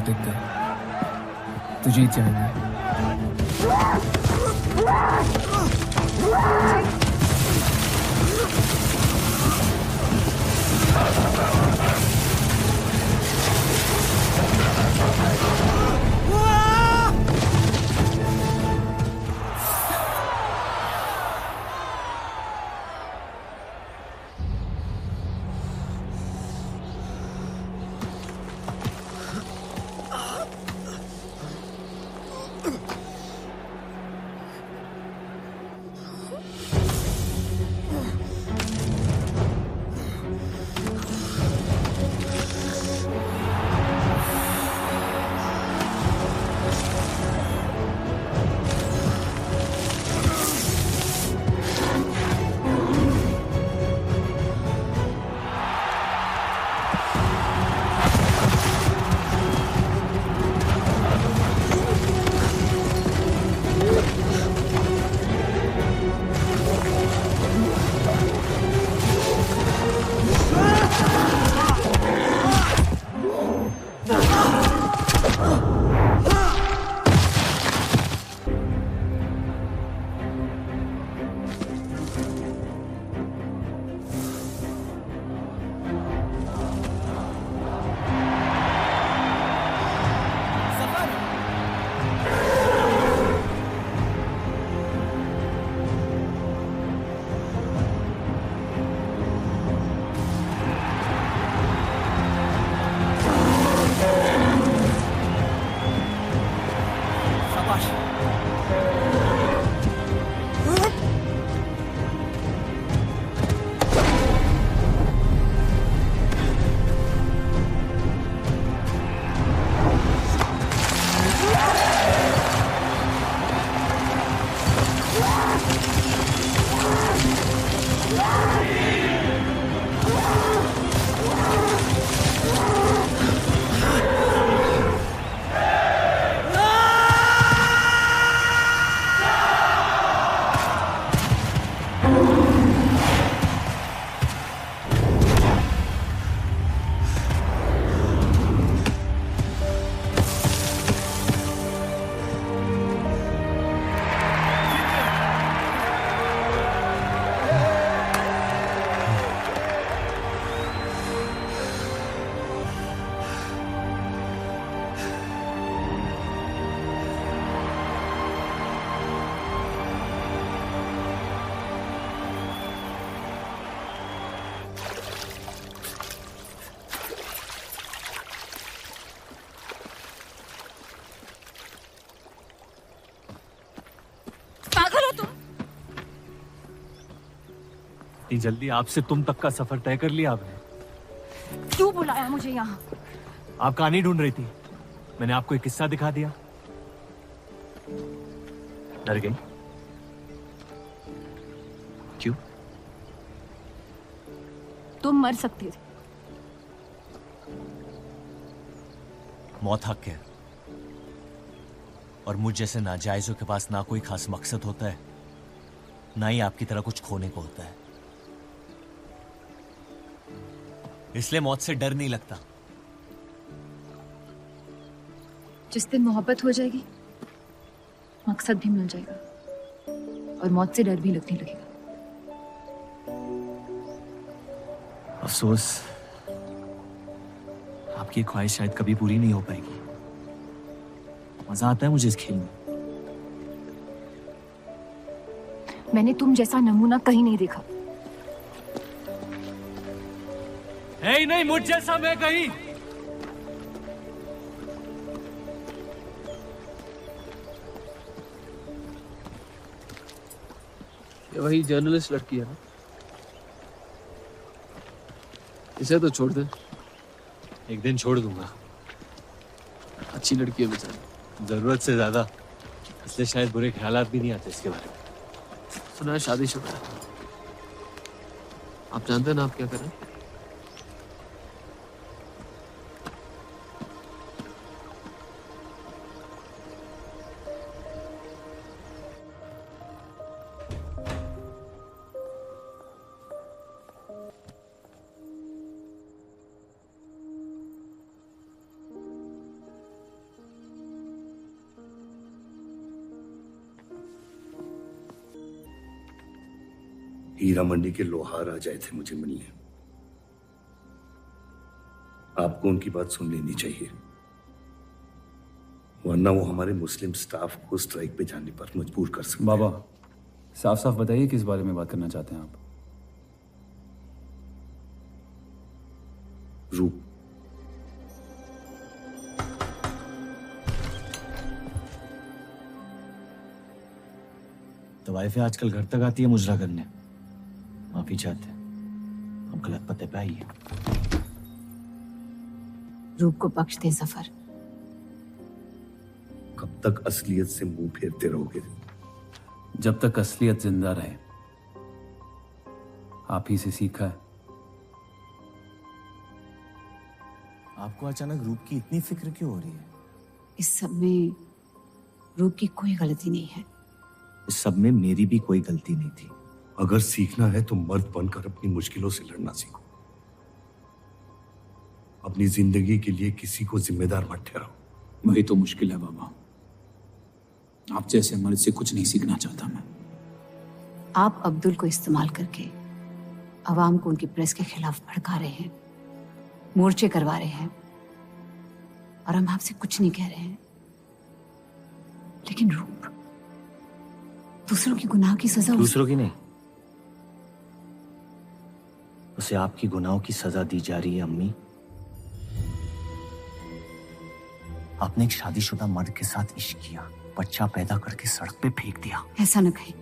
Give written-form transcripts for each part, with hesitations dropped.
टिक गए तो जीत जाएंगे। इतनी जल्दी आपसे तुम तक का सफर तय कर लिया आपने? क्यों बुलाया मुझे यहाँ? आप कहानी ढूंढ रही थी, मैंने आपको एक किस्सा दिखा दिया। डर गई? क्यों? तुम मर सकते थे। मौत हक है, और मुझ जैसे नाजायजों के पास ना कोई खास मकसद होता है, ना ही आपकी तरह कुछ खोने को होता है। इसलिए मौत से डर नहीं लगता। जिस दिन मोहब्बत हो जाएगी, मकसद भी मिल जाएगा और मौत से डर भी लगने लगेगा। अफसोस, आपकी ख्वाहिश शायद कभी पूरी नहीं हो पाएगी। मजा आता है मुझे इस खेल में। मैंने तुम जैसा नमूना कहीं नहीं देखा। नहीं, मुझ जैसा मैं कहीं। ये वही जर्नलिस्ट लड़की है ना? इसे तो छोड़ दे। एक दिन छोड़ दूंगा। अच्छी लड़की है बेचारी। जरूरत से ज्यादा, इसलिए शायद बुरे ख्यालात भी नहीं आते इसके बारे में। सुना है शादीशुदा है। आप जानते हैं ना आप क्या करें? हीरा मंडी के लोहार आ जाए थे मुझे मिलने। आपको उनकी बात सुन लेनी चाहिए, वरना वो हमारे मुस्लिम स्टाफ को स्ट्राइक पे जाने पर मजबूर कर सकते हैं। बाबा, साफ साफ बताइए किस बारे में बात करना चाहते हैं आप? रूप। तो वाइफ आजकल घर तक आती है मुजरा करने। माफी चाहते हैं, हम गलत पते पे आइए। रूप को बख्श दे सफर। कब तक असलियत से मुंह फेरते रहोगे? जब तक असलियत जिंदा रहे। आप ही से सीखा है। आपको अचानक रूप की इतनी फिक्र क्यों हो रही है? इस सब में रूप की कोई गलती नहीं है। इस सब में मेरी भी कोई गलती नहीं थी। अगर सीखना है तो मर्द बनकर अपनी मुश्किलों से लड़ना सीखो। अपनी जिंदगी के लिए किसी को जिम्मेदार मत ठहराओ। वही तो मुश्किल है बाबा। आप जैसे मर्द से कुछ नहीं सीखना चाहता मैं। आप अब्दुल को इस्तेमाल करके अवाम को उनकी प्रेस के खिलाफ भड़का रहे हैं, मोर्चे करवा रहे हैं, और हम आपसे कुछ नहीं कह रहे हैं। लेकिन रूप दूसरों की गुनाह की सजा दूसरों की नहीं, उसे आपकी गुनाहों की सजा दी जा रही है। अम्मी, आपने एक शादीशुदा मर्द के साथ इश्क किया, बच्चा पैदा करके सड़क पे फेंक दिया। ऐसा न कहीं।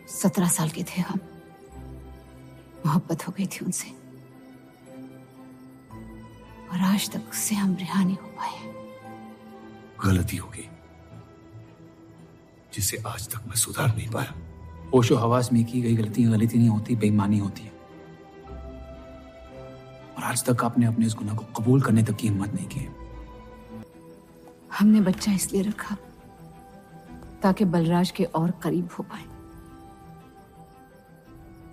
17 साल के थे हम, मोहब्बत हो गई थी उनसे, और आज तक उससे हम रिहा नहीं हो पाए। गलती हो गई जिसे आज तक मैं सुधार नहीं पाया। होशो हवास में की गई गलती गलती नहीं होती, बेईमानी होती है। और आज तक आपने अपने इस गुनाह को कबूल करने तक की हिम्मत नहीं की। हमने बच्चा इसलिए रखा ताकि बलराज के और करीब हो पाए,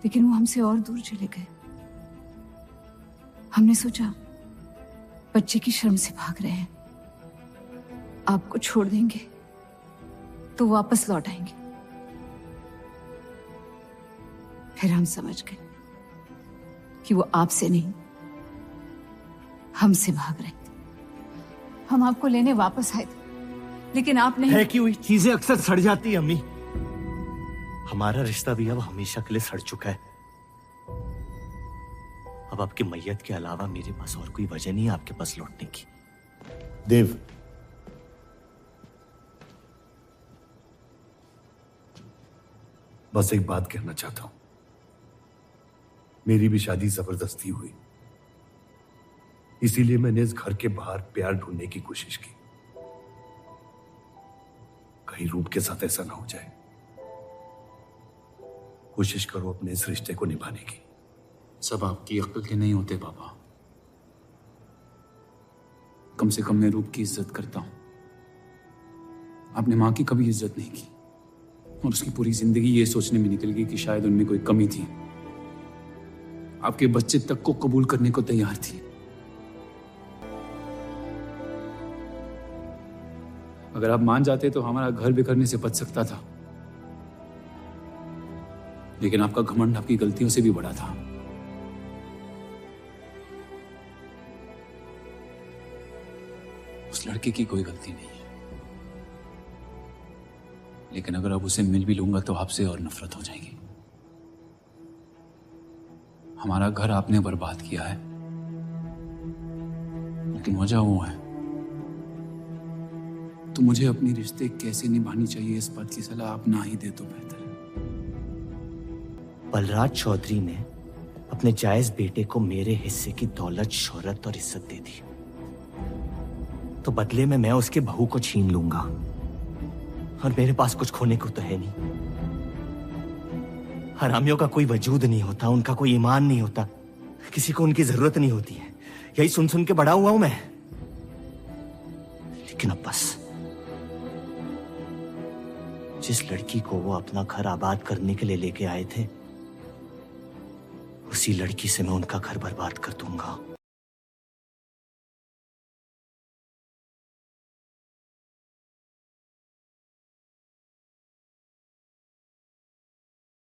लेकिन वो हमसे और दूर चले गए। हमने सोचा बच्चे की शर्म से भाग रहे हैं, आपको छोड़ देंगे तो वापस लौट आएंगे। फिर हम समझ गए कि वो आपसे नहीं हमसे भाग रहे थे। हम आपको लेने वापस आए थे, लेकिन आप नहीं। फेंकी हुई चीजें अक्सर सड़ जाती है अम्मी। हमारा रिश्ता भी अब हमेशा के लिए सड़ चुका है। अब आपकी मैयत के अलावा मेरे पास और कोई वजह नहीं है आपके पास लौटने की। देव, बस एक बात कहना चाहता हूं। मेरी भी शादी जबरदस्ती हुई, इसीलिए मैंने इस घर के बाहर प्यार ढूंढने की कोशिश की। कहीं रूप के साथ ऐसा ना हो जाए। कोशिश करो अपने इस रिश्ते को निभाने की। सब आपकी अक्ल के नहीं होते बाबा। कम से कम मैं रूप की इज्जत करता हूं। आपने मां की कभी इज्जत नहीं की, और उसकी पूरी जिंदगी ये सोचने में निकल गई कि शायद उनमें कोई कमी थी। आपके बच्चे तक को कबूल करने को तैयार थी। अगर आप मान जाते तो हमारा घर बिखरने से बच सकता था, लेकिन आपका घमंड आपकी गलतियों से भी बड़ा था। उस लड़के की कोई गलती नहीं है, लेकिन अगर अब उसे मिल भी लूंगा तो आपसे और नफरत हो जाएगी। हमारा घर आपने बर्बाद किया है, लेकिन वजह वो है तो मुझे अपनी रिश्ते कैसे निभानी चाहिए इस बात की सलाह आप ना ही दे तो बेहतर है। बलराज चौधरी ने अपने जायज बेटे को मेरे हिस्से की दौलत, शोहरत और इज्जत दे दी, तो बदले में मैं उसके बहू को छीन लूंगा, और मेरे पास कुछ खोने को तो है नहीं। हरामियों का कोई वजूद नहीं होता, उनका कोई ईमान नहीं होता, किसी को उनकी जरूरत नहीं होती है। यही सुन सुन के बड़ा हुआ हूं मैं। लेकिन अब बस, जिस लड़की को वो अपना घर आबाद करने के लिए लेके आए थे, उसी लड़की से मैं उनका घर बर्बाद कर दूंगा।